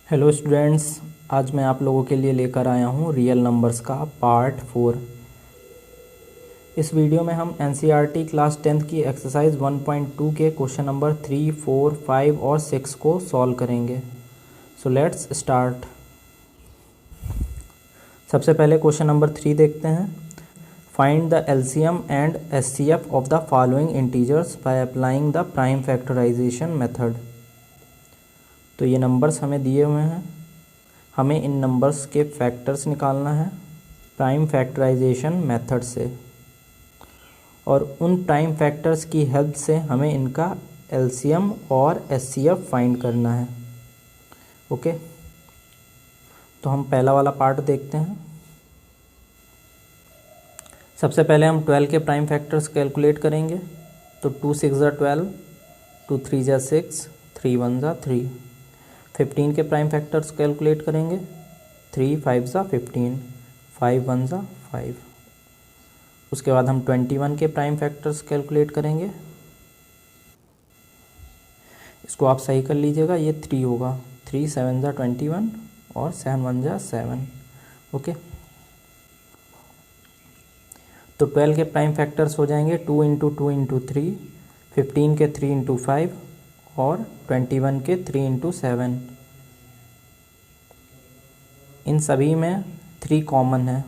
Hello students, आज मैं आप लोगों के लिए लेकर आया हूँ रियल नंबर्स का पार्ट 4। इस वीडियो में हम एनसीईआरटी क्लास 10th की एक्सरसाइज 1.2 के क्वेश्चन नंबर 3, 4, 5 और 6 को सॉल्व करेंगे। So let's start. सबसे पहले क्वेश्चन नंबर 3 देखते हैं। Find the LCM and HCF of the following integers by applying the prime factorization method. तो ये नंबर्स हमें दिए हुए हैं, हमें इन नंबर्स के फैक्टर्स निकालना है प्राइम फैक्टराइजेशन मेथड से, और उन प्राइम फैक्टर्स की हेल्प से हमें इनका एलसीएम और एचसीएफ फाइंड करना है। ओके, तो हम पहला वाला पार्ट देखते हैं। सबसे पहले हम 12 के प्राइम फैक्टर्स कैलकुलेट करेंगे। तो 2 6 ज़ा 12, 2 3 ज़ा 6, 3 1 ज़ा 3। 15 के प्राइम फैक्टर्स कैलकुलेट करेंगे। 3 5 ज़ा 15, 5 1 ज़ा 5। उसके बाद हम 21 के प्राइम फैक्टर्स कैलकुलेट करेंगे। इसको आप सही कर लीजिएगा, ये 3 होगा। 3 7 ज़ा 21 और 7 1 ज़ा 7। ओके, तो 12 के प्राइम फैक्टर्स हो जाएंगे 2 इंटू 2 इंटू 3, 15 के 3 इंटू 5 और 21 के 3 इंटू 7। इन सभी में 3 कॉमन है,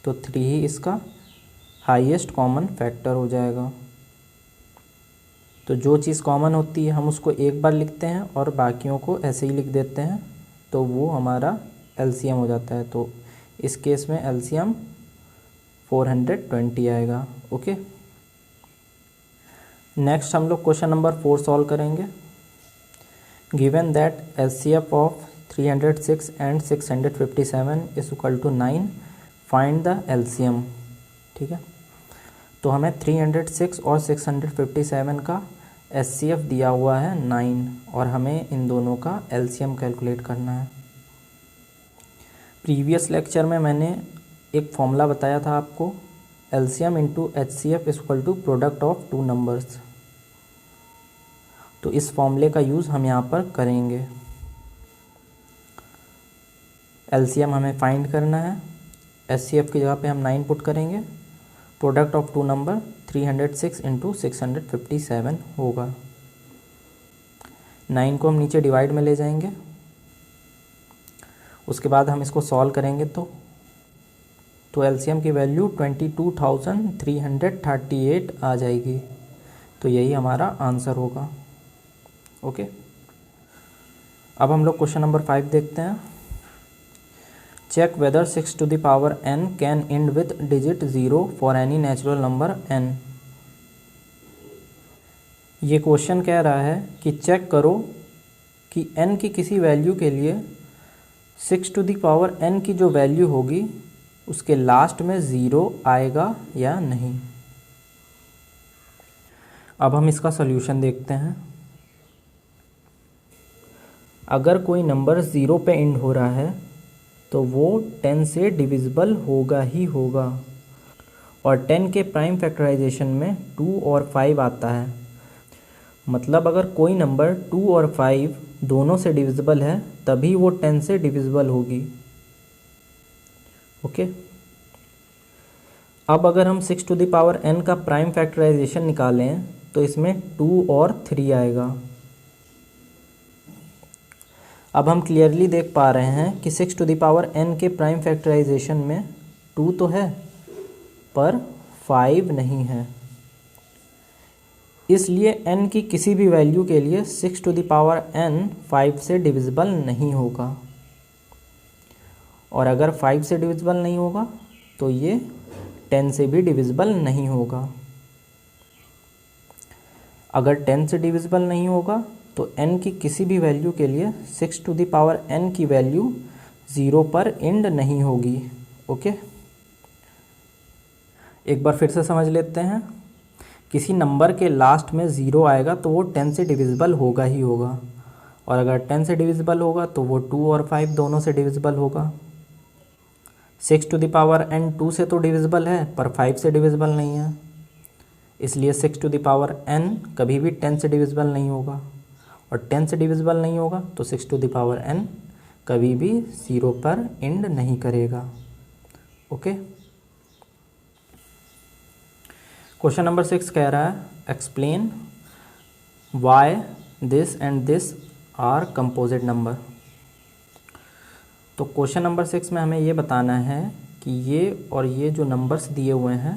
तो 3 ही इसका हाईएस्ट कॉमन फैक्टर हो जाएगा। तो जो चीज़ कॉमन होती है हम उसको एक बार लिखते हैं और बाकियों को ऐसे ही लिख देते हैं, तो वो हमारा एलसीएम हो जाता है। तो इस केस में एलसीएम 420 आएगा। ओके, नेक्स्ट हम लोग क्वेश्चन नंबर 4 सॉल्व करेंगे। Given that HCF of 306 and 657 is equal to 9, find the LCM. ठीक है, तो हमें 306 और 657 का एचसीएफ दिया हुआ है 9, और हमें इन दोनों का एलसीएम कैलकुलेट करना है। प्रीवियस लेक्चर में मैंने एक फॉर्मूला बताया था आपको, LCM into HCF is equal to product of two numbers. तो इस फॉर्मूले का यूज़ हम यहाँ पर करेंगे। एलसीएम हमें फाइंड करना है, एचसीएफ की जगह पे हम 9 पुट करेंगे। Product of two number 306 into 657 होगा। 9 को हम नीचे डिवाइड में ले जाएंगे। उसके बाद हम इसको सॉल्व करेंगे तो एलसीएम की वैल्यू 22,338 आ जाएगी। तो यही हमारा आंसर होगा। ओके, अब हम लोग क्वेश्चन नंबर 5 देखते हैं। Check whether 6 to the power n can end with digit 0 for any natural number n। ये क्वेश्चन कह रहा है कि चेक करो कि n की किसी वैल्यू के लिए 6 टू द पावर n की जो वैल्यू होगी उसके लास्ट में 0 आएगा या नहीं। अब हम इसका सॉल्यूशन देखते हैं। अगर कोई नंबर 0 पे एंड हो रहा है तो वो 10 से डिविजिबल होगा ही होगा, और 10 के प्राइम फैक्टराइजेशन में 2 और 5 आता है। मतलब अगर कोई नंबर 2 और 5 दोनों से डिविजिबल है तभी वो 10 से डिविजिबल होगी। ओके, अब अगर हम 6 टू द पावर n का प्राइम फैक्टराइजेशन निकालें तो इसमें 2 और 3 आएगा। अब हम क्लियरली देख पा रहे हैं कि 6 टू द पावर n के प्राइम फैक्टराइजेशन में 2 तो है पर 5 नहीं है, इसलिए n की किसी भी वैल्यू के लिए 6 टू द पावर n 5 से डिविजिबल नहीं होगा। और अगर 5 से डिविजिबल नहीं होगा तो ये 10 से भी डिविजिबल नहीं होगा। अगर 10 से डिविजिबल नहीं होगा तो n की किसी भी वैल्यू के लिए 6 टू द पावर n की वैल्यू 0 पर एंड नहीं होगी। ओके, एक बार फिर से समझ लेते हैं। किसी नंबर के लास्ट में 0 आएगा तो वो 10 से डिविजिबल होगा ही होगा, और अगर 10 से डिविजिबल होगा तो वो 2 और 5 दोनों से डिविजिबल होगा। 6 टू द पावर n 2 से तो डिविजिबल है पर 5 से डिविजिबल नहीं है, इसलिए 6 टू द पावर n कभी भी 10 से डिविजिबल नहीं होगा, और 10 से डिविजिबल नहीं होगा तो 6 टू द पावर n कभी भी 0 पर एंड नहीं करेगा। ओके। क्वेश्चन नंबर 6 कह रहा है explain why this and this are composite number. तो क्वेश्चन नंबर 6 में हमें ये बताना है कि ये और ये जो नंबर्स दिए हुए हैं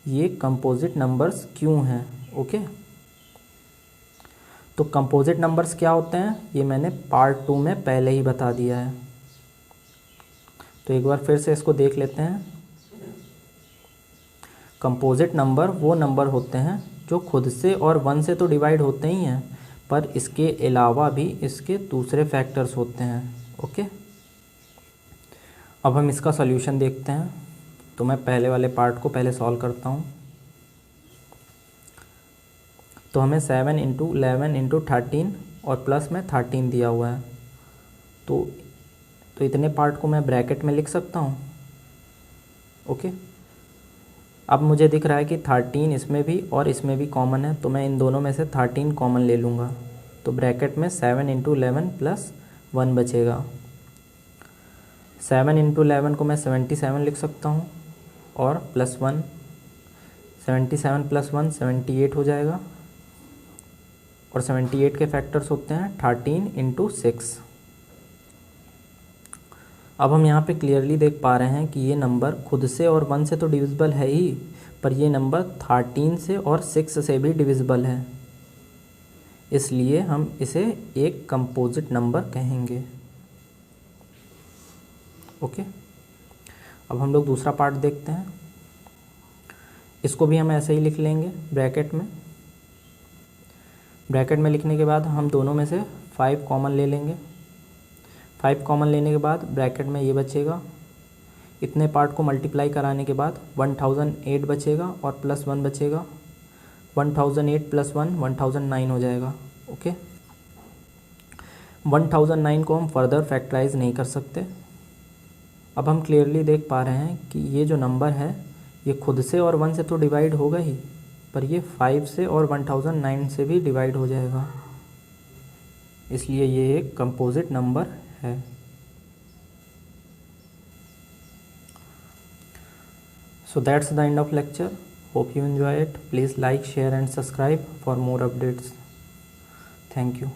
ये कंपोजिट नंबर्स क्यों हैं। ओके। तो कंपोजिट नंबर्स क्या होते हैं ये मैंने पार्ट 2 में पहले ही बता दिया है, तो एक बार फिर से इसको देख लेते हैं। कंपोजिट नंबर वो नंबर होते हैं जो खुद से और 1 से तो डिवाइड होते ही हैं, पर इसके अलावा भी इसके दूसरे फैक्टर्स होते हैं। ओके। अब हम इसका सॉल्यूशन देखते हैं। तो मैं पहले वाले पार्ट को पहले सॉल्व करता हूँ। तो हमें 7 इंटू 11 इंटू 13 और प्लस में 13 दिया हुआ है। तो इतने पार्ट को मैं ब्रैकेट में लिख सकता हूँ। ओके। अब मुझे दिख रहा है कि 13 इसमें भी और इसमें भी कॉमन है, तो मैं इन दोनों में से 13 कॉमन ले लूँगा। तो ब्रैकेट में 7 इंटू 11 प्लस 1 बचेगा। 7 इंटू 11 को मैं 77 लिख सकता हूँ और प्लस 1, 77 प्लस 1 78 हो जाएगा। और 78 के फैक्टर्स होते हैं 13 इंटू 6। अब हम यहाँ पे क्लियरली देख पा रहे हैं कि ये नंबर खुद से और 1 से तो डिविजिबल है ही, पर ये नंबर 13 से और 6 से भी डिविजिबल है, इसलिए हम इसे एक कंपोजिट नंबर कहेंगे। ओके। अब हम लोग दूसरा पार्ट देखते हैं। इसको भी हम ऐसे ही लिख लेंगे ब्रैकेट में। ब्रैकेट में लिखने के बाद हम दोनों में से 5 कॉमन ले लेंगे। 5 कॉमन लेने के बाद ब्रैकेट में ये बचेगा। इतने पार्ट को मल्टीप्लाई कराने के बाद 1008 बचेगा और प्लस 1 बचेगा। 1008 प्लस 1 1009 हो जाएगा। ओके। 1009 को हम फर्दर फैक्टराइज नहीं कर सकते। अब हम क्लियरली देख पा रहे हैं कि ये जो नंबर है ये खुद से और 1 से तो डिवाइड होगा ही, पर ये 5 से और 1009 से भी डिवाइड हो जाएगा, इसलिए ये एक कंपोजिट नंबर है। So that's the end of lecture. Hope you enjoy it. Please like, share and subscribe for more updates. Thank you.